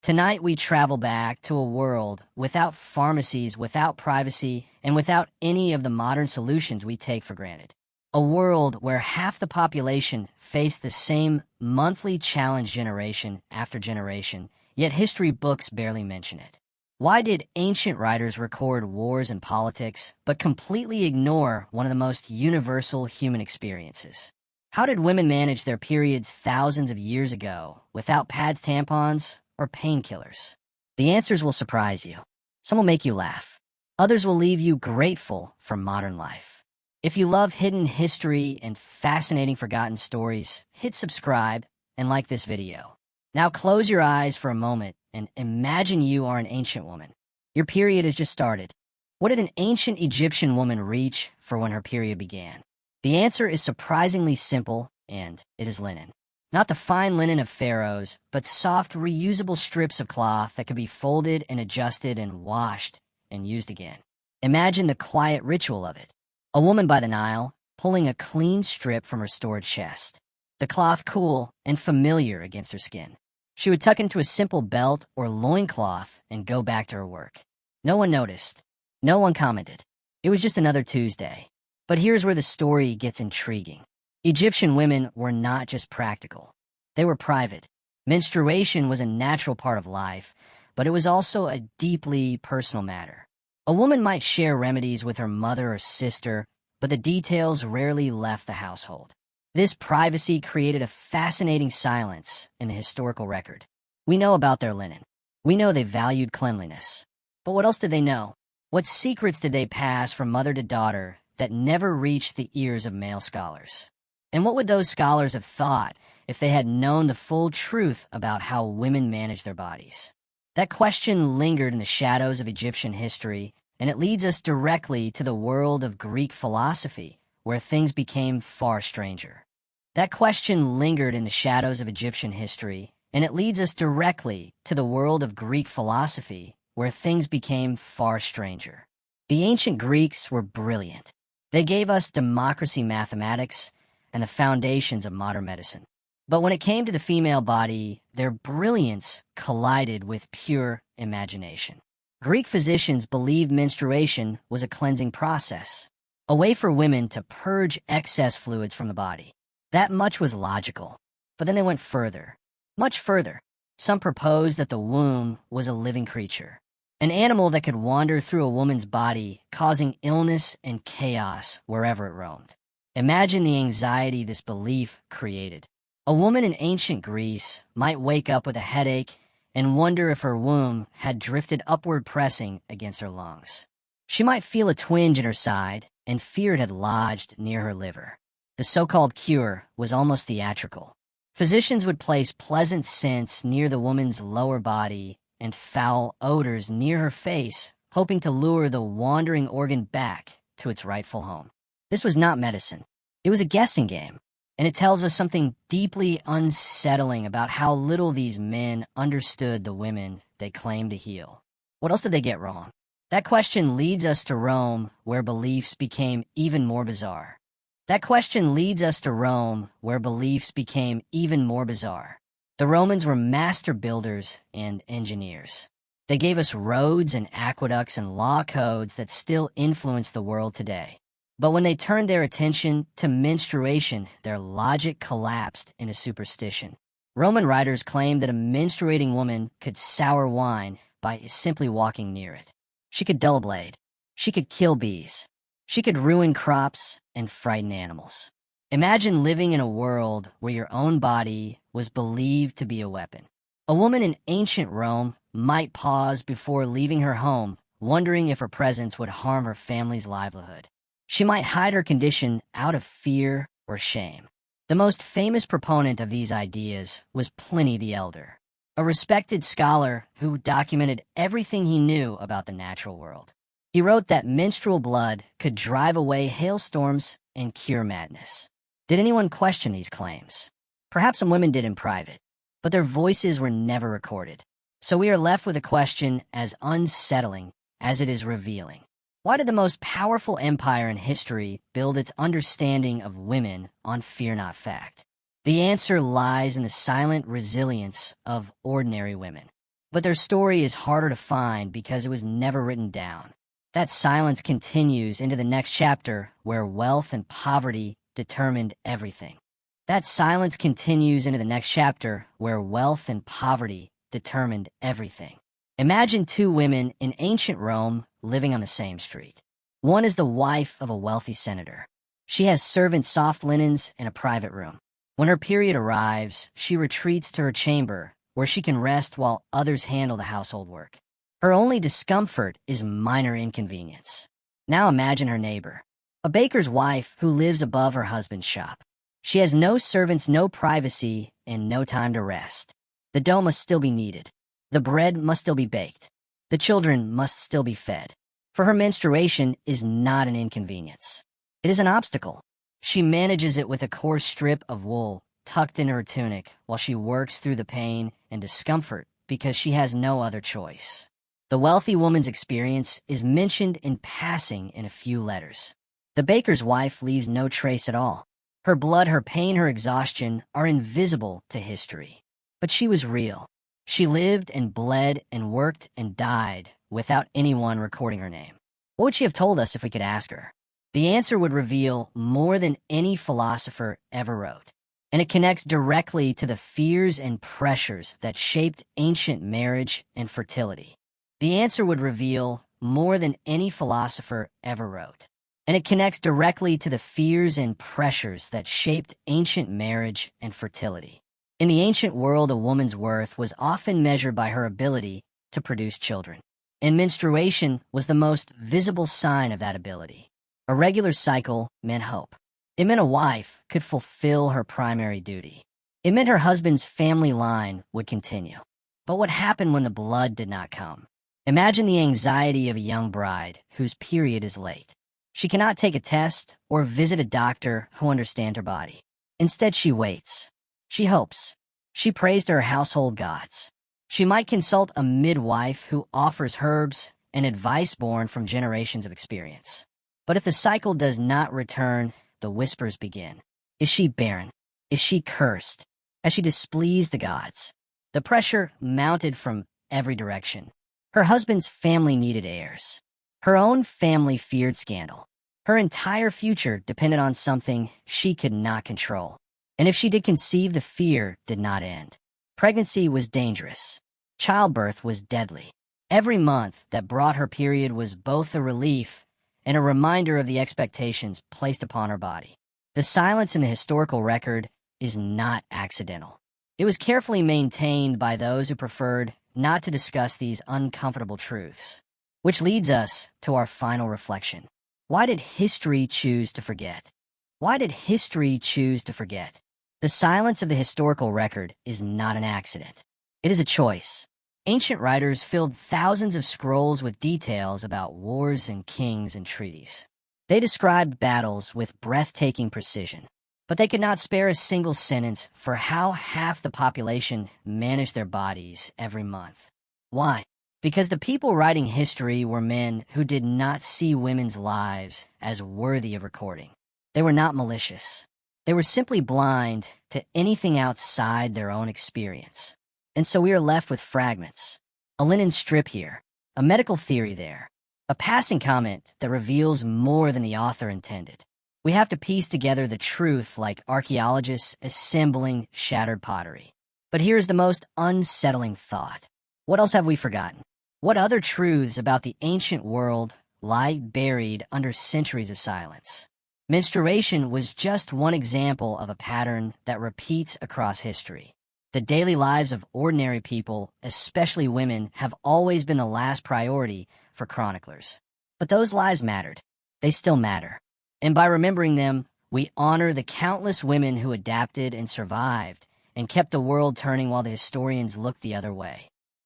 Tonight we travel back to a world without pharmacies, without privacy, and without any of the modern solutions we take for granted. A world where half the population faced the same monthly challenge generation after generation, yet history books barely mention it. Why did ancient writers record wars and politics, but completely ignore one of the most universal human experiences? How did women manage their periods thousands of years ago without pads, tampons, or painkillers? The answers will surprise you. Some will make you laugh. Others will leave you grateful for modern life. If you love hidden history and fascinating forgotten stories, hit subscribe and like this video. Now close your eyes for a moment and imagine you are an ancient woman. Your period has just started. What did an ancient Egyptian woman reach for when her period began? The answer is surprisingly simple, and it is linen. Not the fine linen of pharaohs, but soft, reusable strips of cloth that could be folded and adjusted and washed and used again. Imagine the quiet ritual of it. A woman by the Nile, pulling a clean strip from her stored chest. The cloth cool and familiar against her skin. She would tuck into a simple belt or loincloth and go back to her work. No one noticed. No one commented. It was just another Tuesday. But here's where the story gets intriguing. Egyptian women were not just practical. They were private. Menstruation was a natural part of life, but it was also a deeply personal matter. A woman might share remedies with her mother or sister, but the details rarely left the household. This privacy created a fascinating silence in the historical record. We know about their linen. We know they valued cleanliness. But what else did they know? What secrets did they pass from mother to daughter that never reached the ears of male scholars? And what would those scholars have thought if they had known the full truth about how women managed their bodies? That question lingered in the shadows of Egyptian history, and it leads us directly to the world of Greek philosophy, where things became far stranger. That question lingered in the shadows of Egyptian history, and it leads us directly to the world of Greek philosophy, where things became far stranger. The ancient Greeks were brilliant. They gave us democracy mathematics and the foundations of modern medicine. But when it came to the female body, their brilliance collided with pure imagination. Greek physicians believed menstruation was a cleansing process, a way for women to purge excess fluids from the body. That much was logical. But then they went further, much further. Some proposed that the womb was a living creature, an animal that could wander through a woman's body, causing illness and chaos wherever it roamed. Imagine the anxiety this belief created. A woman in ancient Greece might wake up with a headache and wonder if her womb had drifted upward, pressing against her lungs. She might feel a twinge in her side and fear it had lodged near her liver. The so-called cure was almost theatrical. Physicians would place pleasant scents near the woman's lower body and foul odors near her face, hoping to lure the wandering organ back to its rightful home. This was not medicine. It was a guessing game, and it tells us something deeply unsettling about how little these men understood the women they claimed to heal. What else did they get wrong? That question leads us to Rome, where beliefs became even more bizarre. The Romans were master builders and engineers. They gave us roads and aqueducts and law codes that still influence the world today. But when they turned their attention to menstruation, their logic collapsed into superstition. Roman writers claimed that a menstruating woman could sour wine by simply walking near it. She could dull a blade. She could kill bees. She could ruin crops and frighten animals. Imagine living in a world where your own body was believed to be a weapon. A woman in ancient Rome might pause before leaving her home, wondering if her presence would harm her family's livelihood. She might hide her condition out of fear or shame. The most famous proponent of these ideas was Pliny the Elder, a respected scholar who documented everything he knew about the natural world. He wrote that menstrual blood could drive away hailstorms and cure madness. Did anyone question these claims? Perhaps some women did in private, but their voices were never recorded. So we are left with a question as unsettling as it is revealing. Why did the most powerful empire in history build its understanding of women on fear not fact? The answer lies in the silent resilience of ordinary women. But their story is harder to find because it was never written down. That silence continues into the next chapter where wealth and poverty determined everything. That silence continues into the next chapter where wealth and poverty determined everything. Imagine two women in ancient Rome living on the same street. One is the wife of a wealthy senator. She has servant soft linens and a private room. When her period arrives, she retreats to her chamber, where she can rest while others handle the household work. Her only discomfort is minor inconvenience. Now imagine her neighbor, a baker's wife who lives above her husband's shop. She has no servants, no privacy, and no time to rest. The dough must still be kneaded. The bread must still be baked. The children must still be fed. For her, menstruation is not an inconvenience. It is an obstacle. She manages it with a coarse strip of wool tucked into her tunic while she works through the pain and discomfort because she has no other choice. The wealthy woman's experience is mentioned in passing in a few letters. The baker's wife leaves no trace at all. Her blood, her pain, her exhaustion are invisible to history. But she was real. She lived and bled and worked and died without anyone recording her name. What would she have told us if we could ask her? The answer would reveal more than any philosopher ever wrote. And it connects directly to the fears and pressures that shaped ancient marriage and fertility. The answer would reveal more than any philosopher ever wrote. And it connects directly to the fears and pressures that shaped ancient marriage and fertility. In the ancient world, a woman's worth was often measured by her ability to produce children. And menstruation was the most visible sign of that ability. A regular cycle meant hope. It meant a wife could fulfill her primary duty. It meant her husband's family line would continue. But what happened when the blood did not come? Imagine the anxiety of a young bride whose period is late. She cannot take a test or visit a doctor who understands her body. Instead, she waits. She hopes. She prays to her household gods. She might consult a midwife who offers herbs and advice born from generations of experience. But if the cycle does not return, the whispers begin. Is she barren? Is she cursed? Has she displeased the gods? The pressure mounted from every direction. Her husband's family needed heirs. Her own family feared scandal. Her entire future depended on something she could not control. And if she did conceive, the fear did not end. Pregnancy was dangerous. Childbirth was deadly. Every month that brought her period was both a relief and a reminder of the expectations placed upon her body. The silence in the historical record is not accidental. It was carefully maintained by those who preferred not to discuss these uncomfortable truths. Which leads us to our final reflection. Why did history choose to forget? Why did history choose to forget? The silence of the historical record is not an accident. It is a choice. Ancient writers filled thousands of scrolls with details about wars and kings and treaties. They described battles with breathtaking precision, but they could not spare a single sentence for how half the population managed their bodies every month. Why? Because the people writing history were men who did not see women's lives as worthy of recording. They were not malicious. They were simply blind to anything outside their own experience. And so we are left with fragments. A linen strip here, a medical theory there, a passing comment that reveals more than the author intended. We have to piece together the truth like archaeologists assembling shattered pottery. But here's the most unsettling thought. What else have we forgotten? What other truths about the ancient world lie buried under centuries of silence? Menstruation was just one example of a pattern that repeats across history. The daily lives of ordinary people, especially women, have always been the last priority for chroniclers. But those lives mattered. They still matter. And by remembering them, we honor the countless women who adapted and survived and kept the world turning while the historians looked the other way.